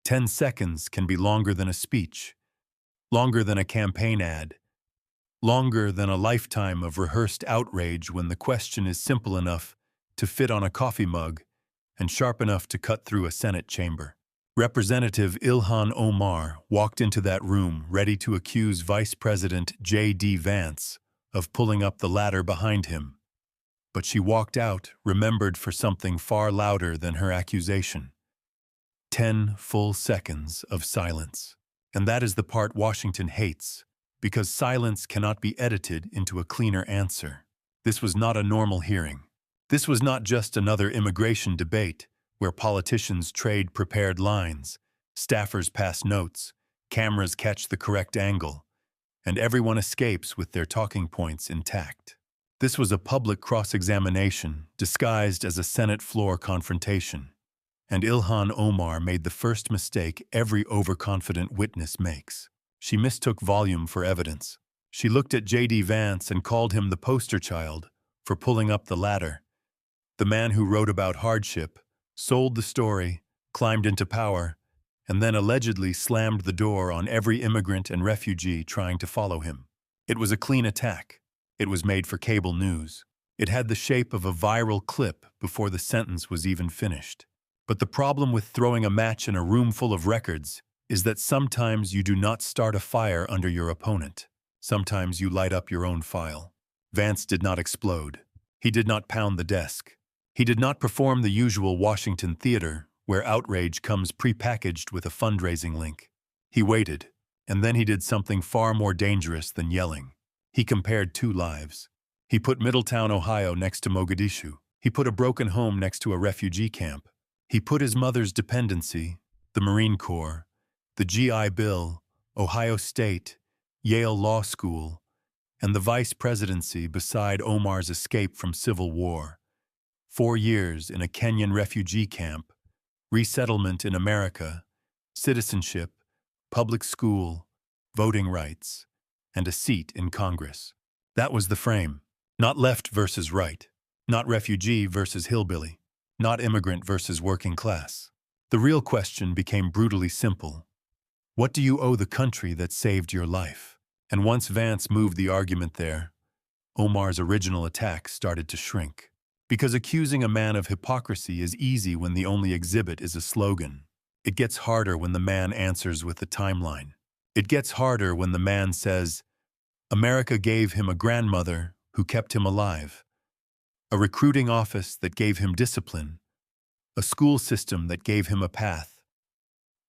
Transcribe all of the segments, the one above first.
10 seconds can be longer than a speech, longer than a campaign ad, longer than a lifetime of rehearsed outrage when the question is simple enough to fit on a coffee mug and sharp enough to cut through a Senate chamber. Representative Ilhan Omar walked into that room ready to accuse Vice President JD Vance of pulling up the ladder behind him. But she walked out remembered for something far louder than her accusation. 10 full seconds of silence. And that is the part Washington hates, because silence cannot be edited into a cleaner answer. This was not a normal hearing. This was not just another immigration debate where politicians trade prepared lines, staffers pass notes, cameras catch the correct angle, and everyone escapes with their talking points intact. This was a public cross-examination disguised as a Senate floor confrontation, and Ilhan Omar made the first mistake every overconfident witness makes. She mistook volume for evidence. She looked at JD Vance and called him the poster child for pulling up the ladder, the man who wrote about hardship, sold the story, climbed into power, and then allegedly slammed the door on every immigrant and refugee trying to follow him. It was a clean attack. It was made for cable news. It had the shape of a viral clip before the sentence was even finished. But the problem with throwing a match in a room full of records is that sometimes you do not start a fire under your opponent. Sometimes you light up your own file. Vance did not explode. He did not pound the desk. He did not perform the usual Washington theater, where outrage comes prepackaged with a fundraising link. He waited, and then he did something far more dangerous than yelling. He compared two lives. He put Middletown, Ohio next to Mogadishu. He put a broken home next to a refugee camp. He put his mother's dependency, the Marine Corps, the GI Bill, Ohio State, Yale Law School, and the vice presidency beside Omar's escape from civil war. 4 years in a Kenyan refugee camp, resettlement in America, citizenship, public school, voting rights, and a seat in Congress. That was the frame. Not left versus right. Not refugee versus hillbilly. Not immigrant versus working class. The real question became brutally simple. What do you owe the country that saved your life? And once Vance moved the argument there, Omar's original attack started to shrink. Because accusing a man of hypocrisy is easy when the only exhibit is a slogan. It gets harder when the man answers with a timeline. It gets harder when the man says, America gave him a grandmother who kept him alive, a recruiting office that gave him discipline, a school system that gave him a path,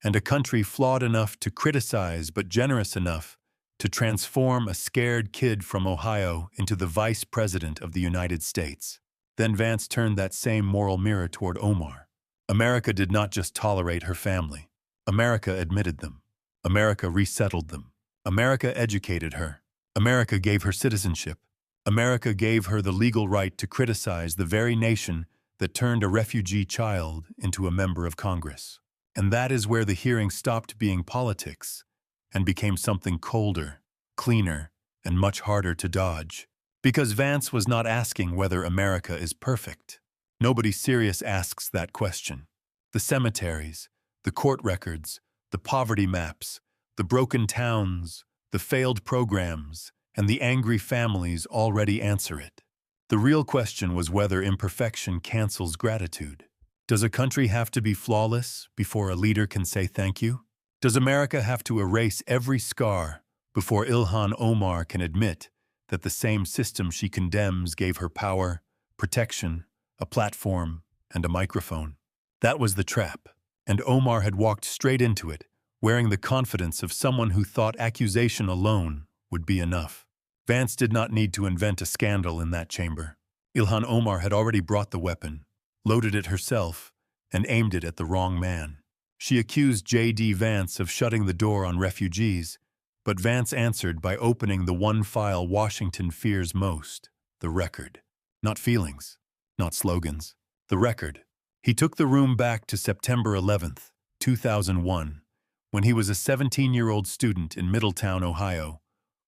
and a country flawed enough to criticize but generous enough to transform a scared kid from Ohio into the vice president of the United States. Then Vance turned that same moral mirror toward Omar. America did not just tolerate her family. America admitted them. America resettled them. America educated her. America gave her citizenship. America gave her the legal right to criticize the very nation that turned a refugee child into a member of Congress. And that is where the hearing stopped being politics and became something colder, cleaner, and much harder to dodge. Because Vance was not asking whether America is perfect. Nobody serious asks that question. The cemeteries, the court records, the poverty maps, the broken towns, the failed programs, and the angry families already answer it. The real question was whether imperfection cancels gratitude. Does a country have to be flawless before a leader can say thank you? Does America have to erase every scar before Ilhan Omar can admit that the same system she condemns gave her power, protection, a platform, and a microphone? That was the trap, and Omar had walked straight into it, wearing the confidence of someone who thought accusation alone would be enough. Vance did not need to invent a scandal in that chamber. Ilhan Omar had already brought the weapon, loaded it herself, and aimed it at the wrong man. She accused JD Vance of shutting the door on refugees, but Vance answered by opening the one file Washington fears most, the record. Not feelings, not slogans, the record. He took the room back to September 11th, 2001, when he was a 17-year-old student in Middletown, Ohio,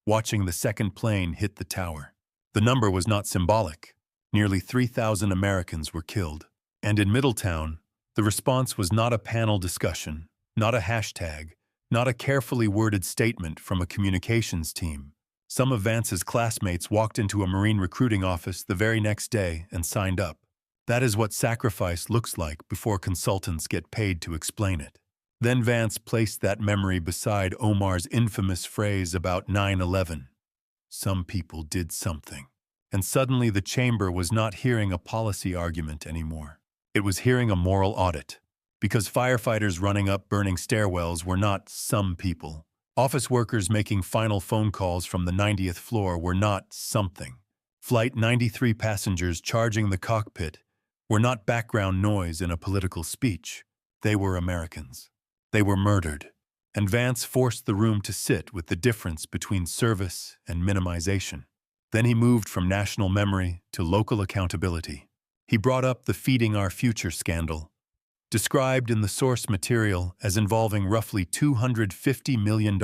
watching the second plane hit the tower. The number was not symbolic. Nearly 3,000 Americans were killed. And in Middletown, the response was not a panel discussion, Not a hashtag, not a carefully worded statement from a communications team. Some of Vance's classmates walked into a Marine recruiting office the very next day and signed up. That is what sacrifice looks like before consultants get paid to explain it. Then Vance placed that memory beside Omar's infamous phrase about 9/11. Some people did something. And suddenly the chamber was not hearing a policy argument anymore. It was hearing a moral audit. Because firefighters running up burning stairwells were not some people. Office workers making final phone calls from the 90th floor were not something. Flight 93 passengers charging the cockpit were not background noise in a political speech. They were Americans. They were murdered. And Vance forced the room to sit with the difference between service and minimization. Then he moved from national memory to local accountability. He brought up the Feeding Our Future scandal, described in the source material as involving roughly $250 million,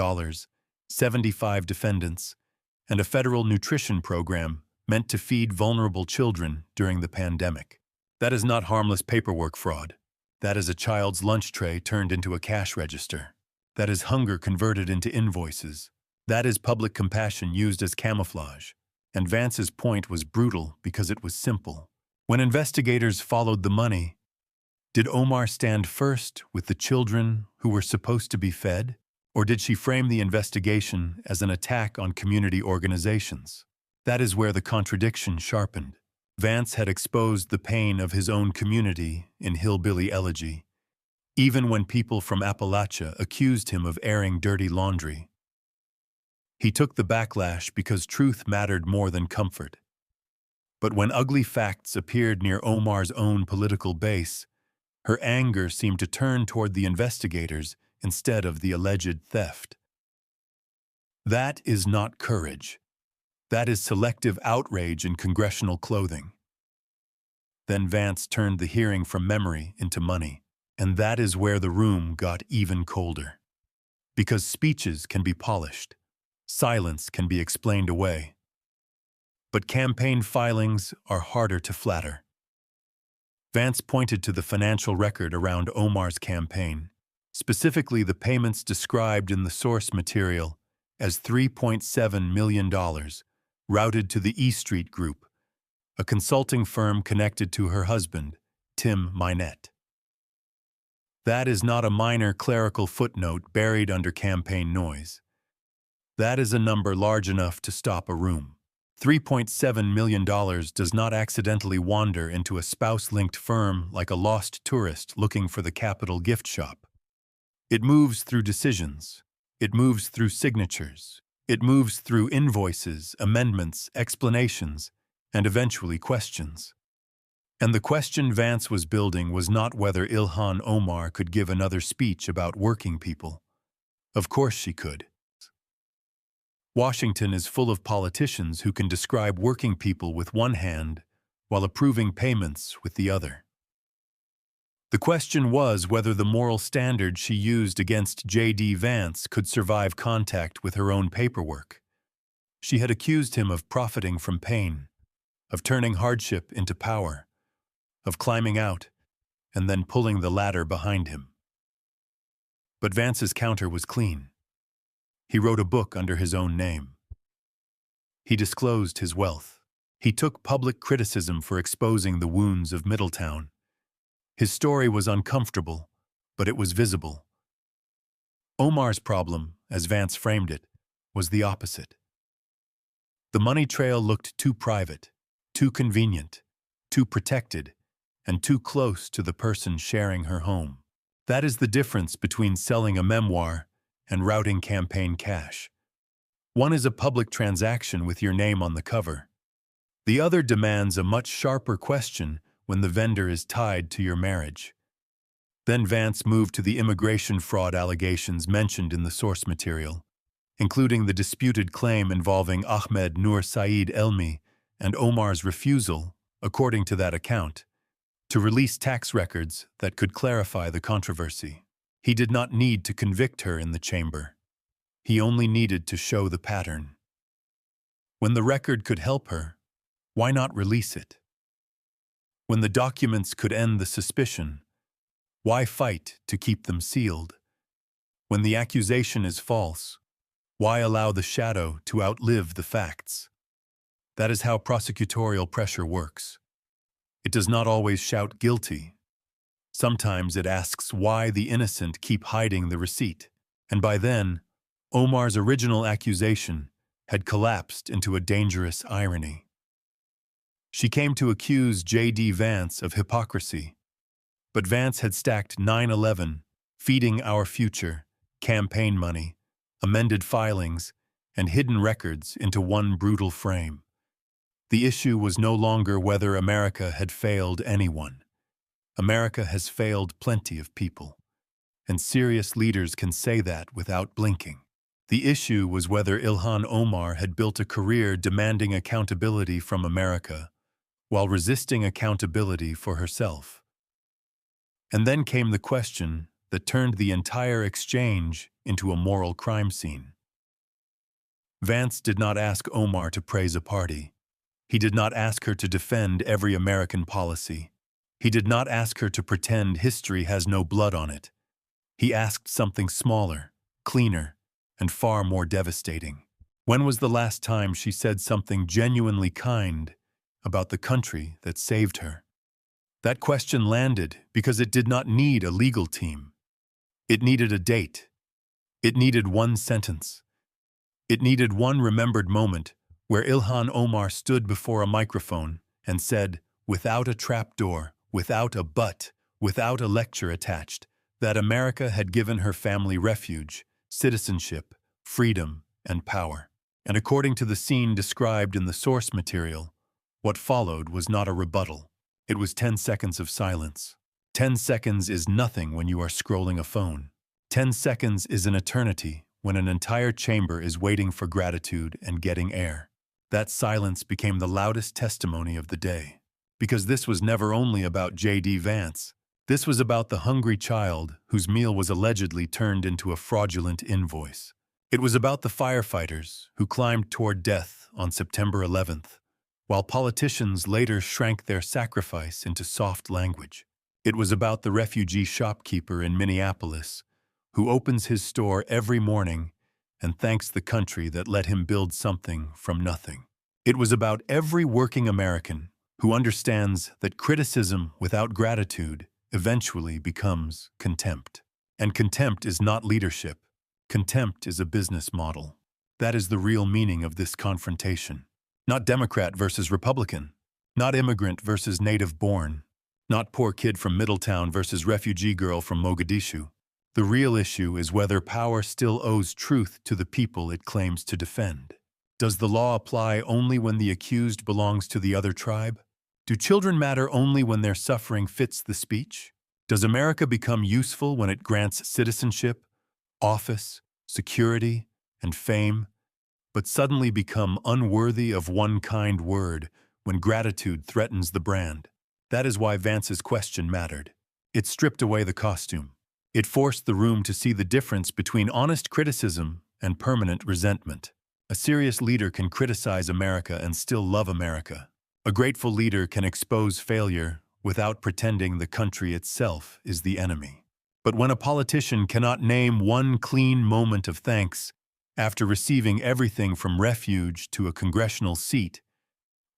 75 defendants, and a federal nutrition program meant to feed vulnerable children during the pandemic. That is not harmless paperwork fraud. That is a child's lunch tray turned into a cash register. That is hunger converted into invoices. That is public compassion used as camouflage. And Vance's point was brutal because it was simple. When investigators followed the money, did Omar stand first with the children who were supposed to be fed? Or did she frame the investigation as an attack on community organizations? That is where the contradiction sharpened. Vance had exposed the pain of his own community in Hillbilly Elegy, even when people from Appalachia accused him of airing dirty laundry. He took the backlash because truth mattered more than comfort. But when ugly facts appeared near Omar's own political base, her anger seemed to turn toward the investigators instead of the alleged theft. That is not courage. That is selective outrage in congressional clothing. Then Vance turned the hearing from memory into money, and that is where the room got even colder. Because speeches can be polished, silence can be explained away. But campaign filings are harder to flatter. Vance pointed to the financial record around Omar's campaign, specifically the payments described in the source material as $3.7 million, routed to the E Street Group, a consulting firm connected to her husband, Tim Minette. That is not a minor clerical footnote buried under campaign noise. That is a number large enough to stop a room. $3.7 million does not accidentally wander into a spouse-linked firm like a lost tourist looking for the Capitol gift shop. It moves through decisions. It moves through signatures. It moves through invoices, amendments, explanations, and eventually questions. And the question Vance was building was not whether Ilhan Omar could give another speech about working people. Of course she could. Washington is full of politicians who can describe working people with one hand while approving payments with the other. The question was whether the moral standard she used against JD Vance could survive contact with her own paperwork. She had accused him of profiting from pain, of turning hardship into power, of climbing out and then pulling the ladder behind him. But Vance's counter was clean. He wrote a book under his own name. He disclosed his wealth. He took public criticism for exposing the wounds of Middletown. His story was uncomfortable, but it was visible. Omar's problem, as Vance framed it, was the opposite. The money trail looked too private, too convenient, too protected, and too close to the person sharing her home. That is the difference between selling a memoir and routing campaign cash. One is a public transaction with your name on the cover. The other demands a much sharper question when the vendor is tied to your marriage. Then Vance moved to the immigration fraud allegations mentioned in the source material, including the disputed claim involving Ahmed Nur Saeed Elmi and Omar's refusal, according to that account, to release tax records that could clarify the controversy. He did not need to convict her in the chamber. He only needed to show the pattern. When the record could help her, why not release it? When the documents could end the suspicion, why fight to keep them sealed? When the accusation is false, why allow the shadow to outlive the facts? That is how prosecutorial pressure works. It does not always shout guilty. Sometimes it asks why the innocent keep hiding the receipt. And by then, Omar's original accusation had collapsed into a dangerous irony. She came to accuse JD Vance of hypocrisy, but Vance had stacked 9/11, feeding our future, campaign money, amended filings, and hidden records into one brutal frame. The issue was no longer whether America had failed anyone. America has failed plenty of people, and serious leaders can say that without blinking. The issue was whether Ilhan Omar had built a career demanding accountability from America while resisting accountability for herself. And then came the question that turned the entire exchange into a moral crime scene. Vance did not ask Omar to praise a party. He did not ask her to defend every American policy. He did not ask her to pretend history has no blood on it. He asked something smaller, cleaner, and far more devastating. When was the last time she said something genuinely kind about the country that saved her? That question landed because it did not need a legal team. It needed a date. It needed one sentence. It needed one remembered moment where Ilhan Omar stood before a microphone and said, without a trapdoor, without a but, without a lecture attached, that America had given her family refuge, citizenship, freedom, and power. And according to the scene described in the source material, what followed was not a rebuttal. It was 10 seconds of silence. 10 seconds is nothing when you are scrolling a phone. 10 seconds is an eternity when an entire chamber is waiting for gratitude and getting air. That silence became the loudest testimony of the day. Because this was never only about JD Vance. This was about the hungry child whose meal was allegedly turned into a fraudulent invoice. It was about the firefighters who climbed toward death on September 11th, while politicians later shrank their sacrifice into soft language. It was about the refugee shopkeeper in Minneapolis who opens his store every morning and thanks the country that let him build something from nothing. It was about every working American who understands that criticism without gratitude eventually becomes contempt. And contempt is not leadership. Contempt is a business model. That is the real meaning of this confrontation. Not Democrat versus Republican. Not immigrant versus native-born. Not poor kid from Middletown versus refugee girl from Mogadishu. The real issue is whether power still owes truth to the people it claims to defend. Does the law apply only when the accused belongs to the other tribe? Do children matter only when their suffering fits the speech? Does America become useful when it grants citizenship, office, security, and fame, but suddenly become unworthy of one kind word when gratitude threatens the brand? That is why Vance's question mattered. It stripped away the costume. It forced the room to see the difference between honest criticism and permanent resentment. A serious leader can criticize America and still love America. A grateful leader can expose failure without pretending the country itself is the enemy. But when a politician cannot name one clean moment of thanks after receiving everything from refuge to a congressional seat,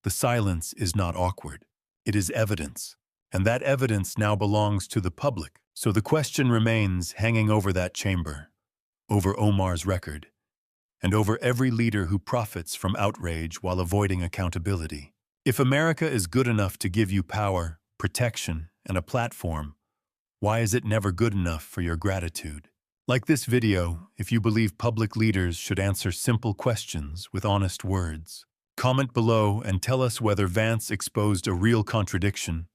the silence is not awkward. It is evidence. And that evidence now belongs to the public. So the question remains hanging over that chamber, over Omar's record, and over every leader who profits from outrage while avoiding accountability. If America is good enough to give you power, protection, and a platform, why is it never good enough for your gratitude? Like this video, if you believe public leaders should answer simple questions with honest words. Comment below and tell us whether Vance exposed a real contradiction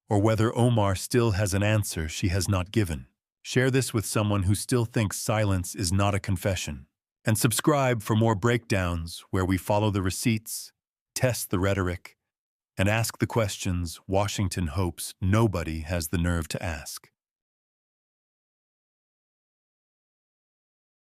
or whether Omar still has an answer she has not given. Share this with someone who still thinks silence is not a confession. And subscribe for more breakdowns where we follow the receipts, test the rhetoric, and ask the questions Washington hopes nobody has the nerve to ask.